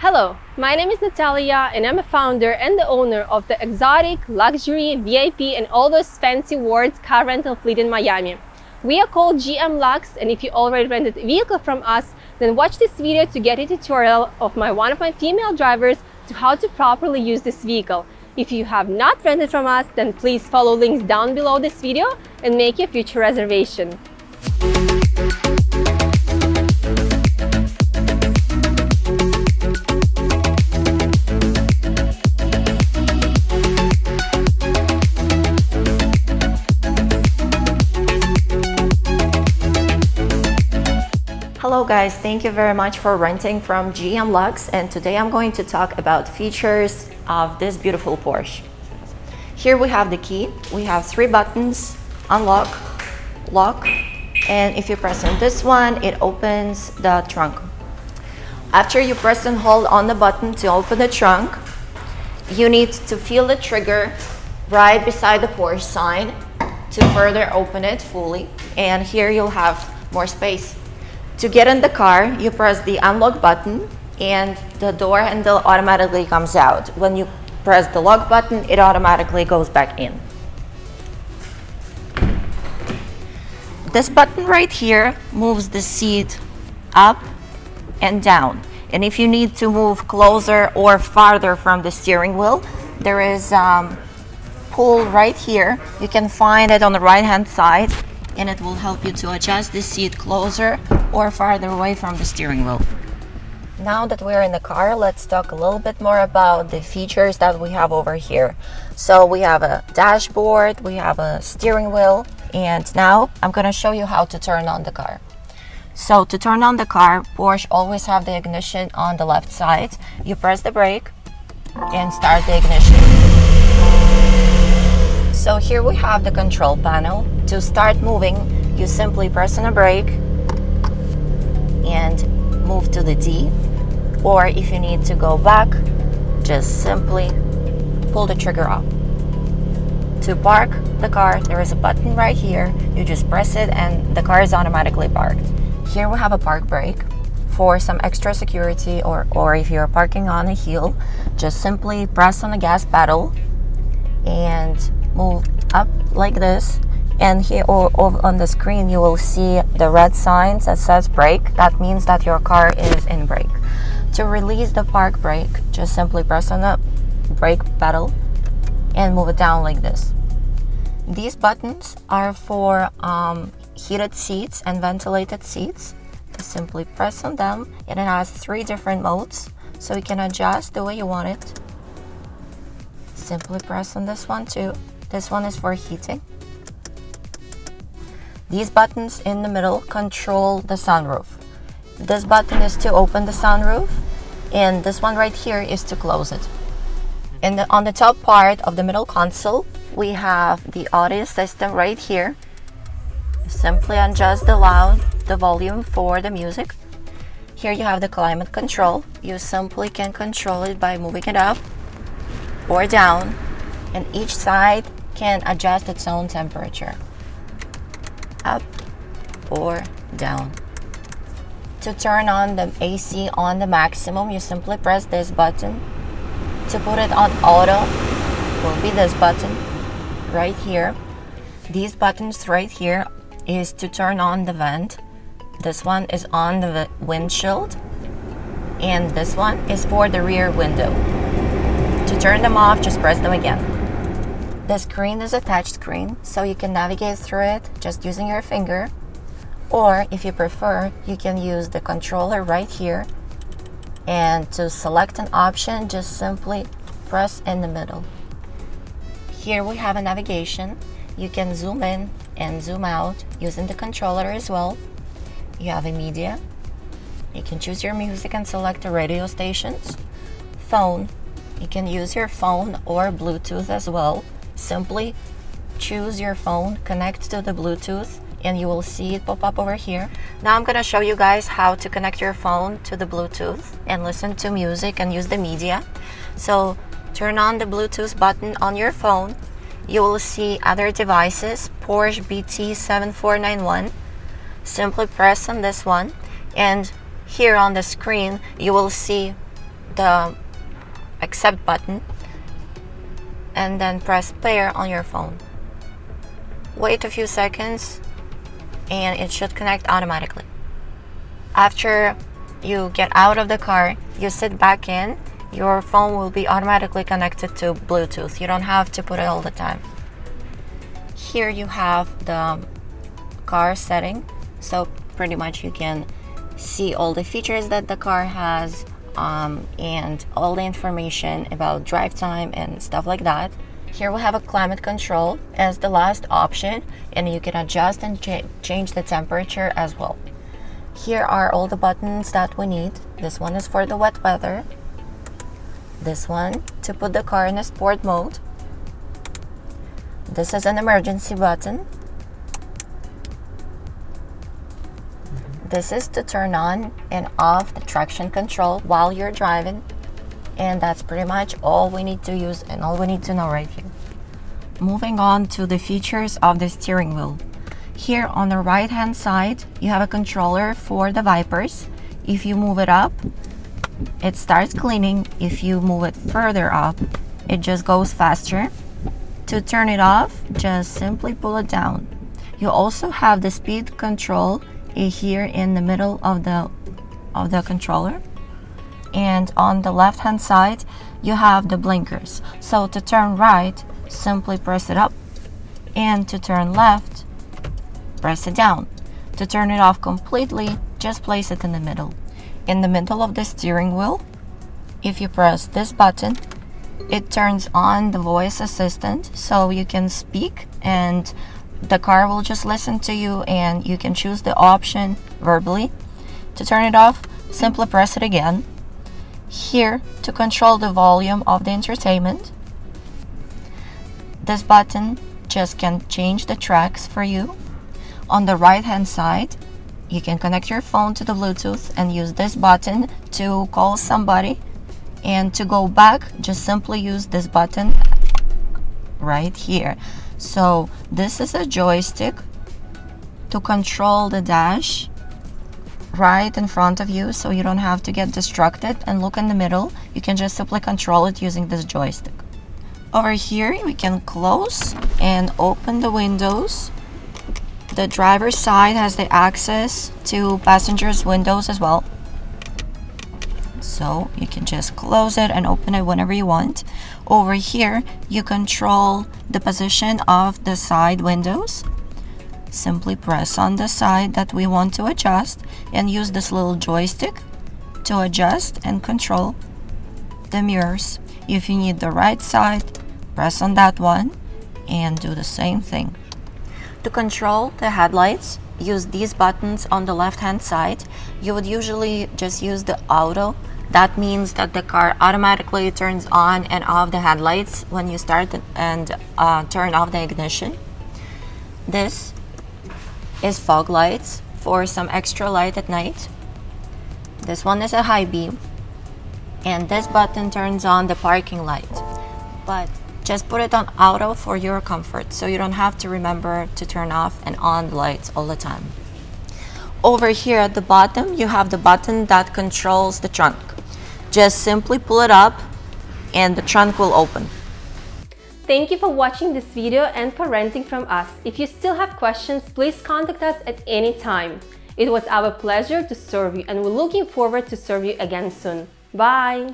Hello, my name is Natalia and I'm a founder and the owner of the exotic, luxury, VIP and all those fancy words car rental fleet in Miami. We are called G.M.Luxe, and if you already rented a vehicle from us, then watch this video to get a tutorial of one of my female drivers to how to properly use this vehicle. If you have not rented from us, then please follow links down below this video and make your future reservation. Hello guys, thank you very much for renting from G.M.Luxe, and today I'm going to talk about features of this beautiful Porsche. Here we have the key. We have 3 buttons: unlock, lock, and if you press on this one, it opens the trunk. After you press and hold on the button to open the trunk, you need to feel the trigger right beside the Porsche sign to further open it fully, and here you'll have more space. To get in the car, you press the unlock button and the door handle automatically comes out. When you press the lock button, it automatically goes back in. This button right here moves the seat up and down. And if you need to move closer or farther from the steering wheel, there is pull right here. You can find it on the right hand side, and it will help you to adjust the seat closer or farther away from the steering wheel. Now that we're in the car, let's talk a little bit more about the features that we have over here. So we have a dashboard, we have a steering wheel, and now I'm going to show you how to turn on the car. So to turn on the car, Porsche always have the ignition on the left side. You press the brake and start the ignition. So here we have the control panel. To start moving, you simply press on a brake and move to the D, or if you need to go back, just simply pull the trigger off. To park the car, there is a button right here. You just press it and the car is automatically parked. Here we have a park brake for some extra security, or if you're parking on a hill, just simply press on the gas pedal and move up like this. And here on the screen you will see the red signs that says brake. That means that your car is in brake. To release the park brake, just simply press on the brake pedal and move it down like this. These buttons are for heated seats and ventilated seats. Just simply press on them, and it has 3 different modes, so you can adjust the way you want it. Simply press on this one too. This one is for heating. These buttons in the middle control the sunroof. This button is to open the sunroof, and this one right here is to close it. And on the top part of the middle console, we have the audio system right here. Simply adjust the volume for the music. Here you have the climate control. You simply can control it by moving it up or down, and each side can adjust its own temperature, up or down. To turn on the AC on the maximum, you simply press this button. To put it on auto will be this button right here. These buttons right here is to turn on the vent. This one is on the windshield, and this one is for the rear window. To turn them off, just press them again. The screen is a touch screen, so you can navigate through it just using your finger, or if you prefer, you can use the controller right here, and to select an option, just simply press in the middle. Here we have a navigation. You can zoom in and zoom out using the controller as well. You have a media. You can choose your music and select the radio stations. Phone. You can use your phone or Bluetooth as well. Simply choose your phone, connect to the Bluetooth, and you will see it pop up over here. Now I'm going to show you guys how to connect your phone to the Bluetooth and listen to music and use the media. So turn on the Bluetooth button on your phone. You will see other devices, Porsche BT7491. Simply press on this one, and here on the screen you will see the accept button and then press pair on your phone. Wait a few seconds and it should connect automatically. After you get out of the car, you sit back in, your phone will be automatically connected to Bluetooth. You don't have to put it all the time. Here you have the car setting, so pretty much you can see all the features that the car has and all the information about drive time and stuff like that. Here we have a climate control as the last option, and you can adjust and change the temperature as well. Here are all the buttons that we need. This one is for the wet weather. This one to put the car in a sport mode. This is an emergency button. This is to turn on and off the traction control while you're driving. And that's pretty much all we need to use and all we need to know right here. Moving on to the features of the steering wheel. Here on the right hand side, you have a controller for the wipers. If you move it up, it starts cleaning. If you move it further up, it just goes faster. To turn it off, just simply pull it down. You also have the speed control here in the middle of the controller. And on the left hand side, you have the blinkers. So to turn right, simply press it up, and to turn left, press it down. To turn it off completely, just place it in the middle. In the middle of the steering wheel, if you press this button, it turns on the voice assistant, so you can speak and the car will just listen to you, and you can choose the option verbally. To turn it off, simply press it again. Here, to control the volume of the entertainment, this button just can change the tracks for you. On the right hand side, you can connect your phone to the Bluetooth and use this button to call somebody. And to go back, just simply use this button right here. So this is a joystick to control the dash right in front of you, so you don't have to get distracted and look in the middle. You can just simply control it using this joystick. Over here, we can close and open the windows. The driver's side has the access to passengers' windows as well. So you can just close it and open it whenever you want. Over here, you control the position of the side windows. Simply press on the side that we want to adjust and use this little joystick to adjust and control the mirrors. If you need the right side, press on that one and do the same thing. To control the headlights, use these buttons on the left hand side. You would usually just use the auto. That means that the car automatically turns on and off the headlights when you start and turn off the ignition. This is fog lights for some extra light at night. This one is a high beam, and this button turns on the parking light, but just put it on auto for your comfort, so you don't have to remember to turn off and on the lights all the time. Over here at the bottom, you have the button that controls the trunk. Just simply pull it up and the trunk will open. Thank you for watching this video and for renting from us. If you still have questions, please contact us at any time. It was our pleasure to serve you, and we're looking forward to serve you again soon. Bye!